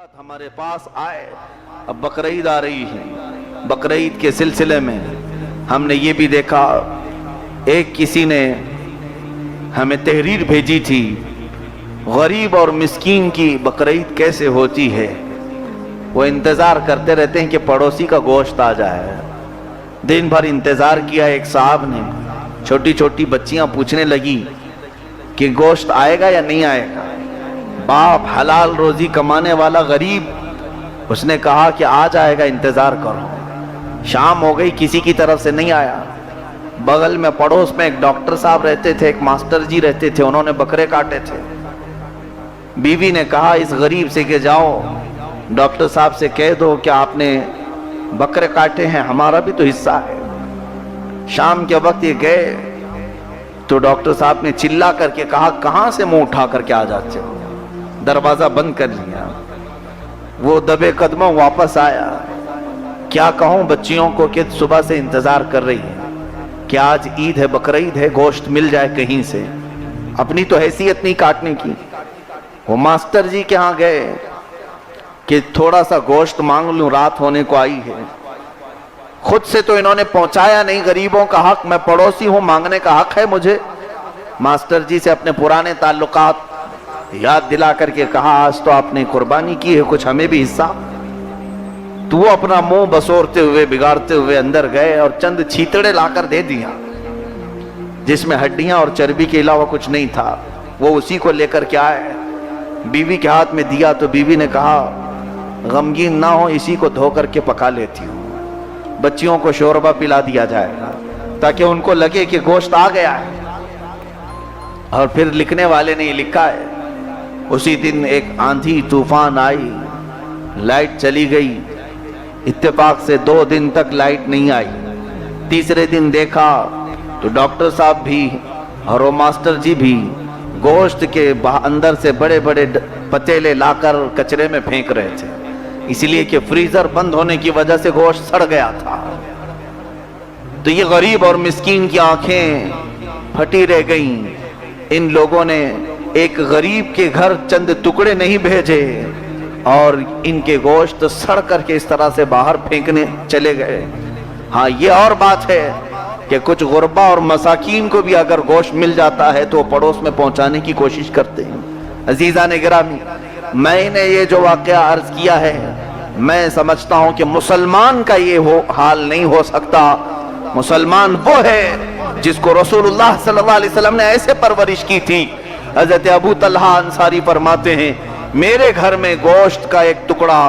हालात हमारे पास आए। अब बकरीद आ रही है, बकरीद के सिलसिले में हमने ये भी देखा, एक किसी ने हमें तहरीर भेजी थी, गरीब और मिस्कीन की बकरीद कैसे होती है। वो इंतज़ार करते रहते हैं कि पड़ोसी का गोश्त आ जाए। दिन भर इंतज़ार किया। एक साहब ने, छोटी छोटी बच्चियां पूछने लगी कि गोश्त आएगा या नहीं आएगा। बाप हलाल रोजी कमाने वाला गरीब, उसने कहा कि आ जाएगा, इंतज़ार करो। शाम हो गई, किसी की तरफ से नहीं आया। बगल में पड़ोस में एक डॉक्टर साहब रहते थे, एक मास्टर जी रहते थे, उन्होंने बकरे काटे थे। बीवी ने कहा इस गरीब से कि जाओ डॉक्टर साहब से कह दो कि आपने बकरे काटे हैं, हमारा भी तो हिस्सा है। शाम के वक्त ये गए तो डॉक्टर साहब ने चिल्ला करके कहा, कहां से मुंह उठा करके आ जाते हो। दरवाजा बंद कर लिया। वो दबे कदमों वापस आया। क्या कहूं बच्चियों को कि सुबह से इंतजार कर रही है कि आज ईद है, बकरीद है, गोश्त मिल जाए कहीं से। अपनी तो हैसियत नहीं काटने की। वो मास्टर जी के यहाँ गए कि थोड़ा सा गोश्त मांग लूं, रात होने को आई है। खुद से तो इन्होंने पहुंचाया नहीं, गरीबों का हक, मैं पड़ोसी हूं, मांगने का हक है मुझे। मास्टर जी से अपने पुराने ताल्लुकात याद दिला करके कहा, आज तो आपने कुर्बानी की है, कुछ हमें भी हिस्सा। तो वो अपना मुंह बसोरते हुए, बिगाड़ते हुए अंदर गए और चंद छीतड़े लाकर दे दिया, जिसमें हड्डियां और चर्बी के अलावा कुछ नहीं था। वो उसी को लेकर के आए, बीवी के हाथ में दिया तो बीवी ने कहा, गमगीन ना हो, इसी को धो करके पका लेती हूँ, बच्चियों को शोरबा पिला दिया जाएगा ताकि उनको लगे कि गोश्त आ गया है। और फिर लिखने वाले ने लिखा है, उसी दिन एक आंधी तूफान आई, लाइट चली गई। इत्तेफाक से 2 दिन तक लाइट नहीं आई। तीसरे दिन देखा तो डॉक्टर साहब भी और वो मास्टर जी भी गोश्त के अंदर से बड़े बड़े पतीले लाकर कचरे में फेंक रहे थे, इसलिए कि फ्रीजर बंद होने की वजह से गोश्त सड़ गया था। तो ये गरीब और मिस्कीन की आंखें फटी रह गईं। इन लोगों ने एक गरीब के घर चंद टुकड़े नहीं भेजे और इनके गोश्त सड़ करके इस तरह से बाहर फेंकने चले गए। हाँ, ये और बात है कि कुछ गुरबा और मसाकीन को भी अगर गोश्त मिल जाता है तो पड़ोस में पहुंचाने की कोशिश करते हैं। अजीजा ने गिरामी, मैंने ये जो वाकया अर्ज किया है, मैं समझता हूं कि मुसलमान का ये हाल नहीं हो सकता। मुसलमान वो है जिसको रसूलुल्लाह सल्लल्लाहु अलैहि वसल्लम ने ऐसे परवरिश की थी। हज़रत अबू तलहा अंसारी फरमाते हैं, मेरे घर में गोश्त का एक टुकड़ा,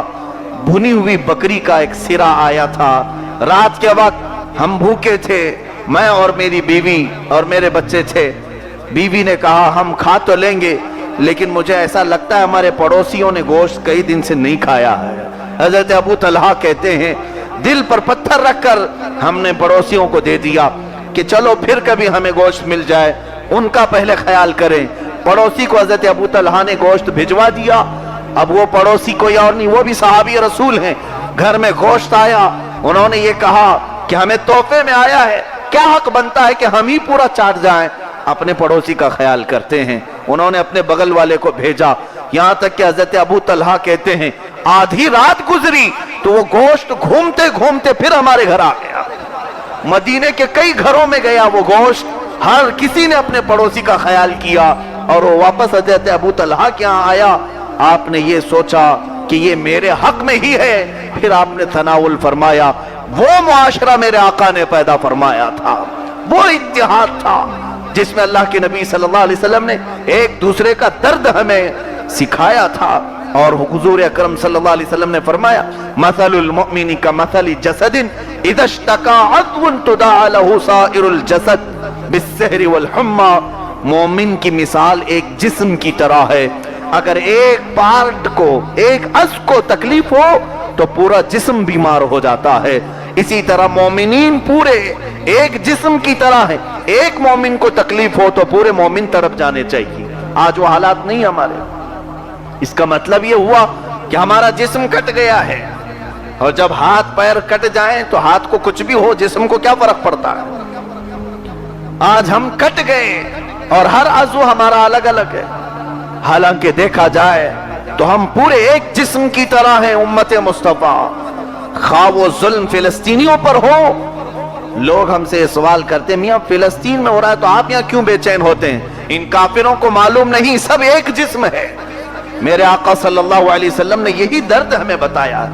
भुनी हुई बकरी का एक सिरा आया था। रात के वक्त हम भूखे थे, मैं और मेरी बीवी और मेरे बच्चे थे। बीवी ने कहा हम खा तो लेंगे, लेकिन मुझे ऐसा लगता है हमारे पड़ोसियों ने गोश्त कई दिन से नहीं खाया है। हज़रत अबू तलहा कहते हैं, दिल पर पत्थर रखकर हमने पड़ोसियों को दे दिया कि चलो फिर कभी हमें गोश्त मिल जाए, उनका पहले ख्याल करें। पड़ोसी को हज़रत अबू तलहा ने गोश्त भिजवा दिया। अब वो पड़ोसी कोई और नहीं, वो भी सहाबी रसूल हैं। घर में गोश्त आया, उन्होंने ये कहा कि हमें तोहफे में आया है, क्या हक बनता है कि हम ही पूरा चाट जाएं। अपने पड़ोसी का ख्याल करते हैं। उन्होंने अपने बगल वाले को भेजा, यहां तक कि हज़रत अबू तलहा कहते हैं आधी रात गुजरी तो वो गोश्त घूमते घूमते फिर हमारे घर आ गया। मदीने के कई घरों में गया वो गोश्त, हर किसी ने अपने पड़ोसी का ख्याल किया और वो वापस हज़रत अबू तलहा के यहाँ आया। आपने ये सोचा कि ये मेरे हक में ही है, फिर आपने तनाउल फरमाया। वो मुआशरा मेरे आका ने पैदा फरमाया था, वो इत्तिहाद था जिसमें अल्लाह के नबी सल्लल्लाहु अलैहि वसल्लम ने एक दूसरे का दर्द हमें सिखाया था। और हुजूर अकरम सल्लल्लाहु अलैहि वसल्लम ने फरमाया, मसलुल मुमिनी का मसली जसदिन इज़ा इश्तका अद्वन तुदाअ लहू साइरुल जसद बिस्सहरी वल हुम्मा। मोमिन की मिसाल एक जिस्म की तरह है, अगर एक पार्ट को, एक अज़्व को तकलीफ हो तो पूरा जिस्म बीमार हो जाता है। इसी तरह मोमिनीन पूरे एक जिस्म की तरह है, एक मोमिन को तकलीफ हो तो पूरे मोमिन तरफ जाने चाहिए। आज वो हालात नहीं हमारे। इसका मतलब ये हुआ कि हमारा जिस्म कट गया है, और जब हाथ पैर कट जाएं तो हाथ को कुछ भी हो, जिस्म को क्या फर्क पड़ता है। आज हम कट गए और हर अज़्व हमारा अलग अलग है। हालांकि देखा जाए تو ہم پورے ایک جسم کی طرح ہیں امت مصطفیٰ، خواہ وہ ظلم فلسطینیوں پر ہو۔ لوگ ہم سے سوال کرتے ہیں میاں فلسطین میں ہو رہا ہے تو آپ یہاں کیوں بے چین ہوتے ہیں؟ ان کافروں کو معلوم نہیں سب ایک جسم ہے۔ میرے آقا صلی اللہ علیہ وسلم نے یہی درد ہمیں بتایا۔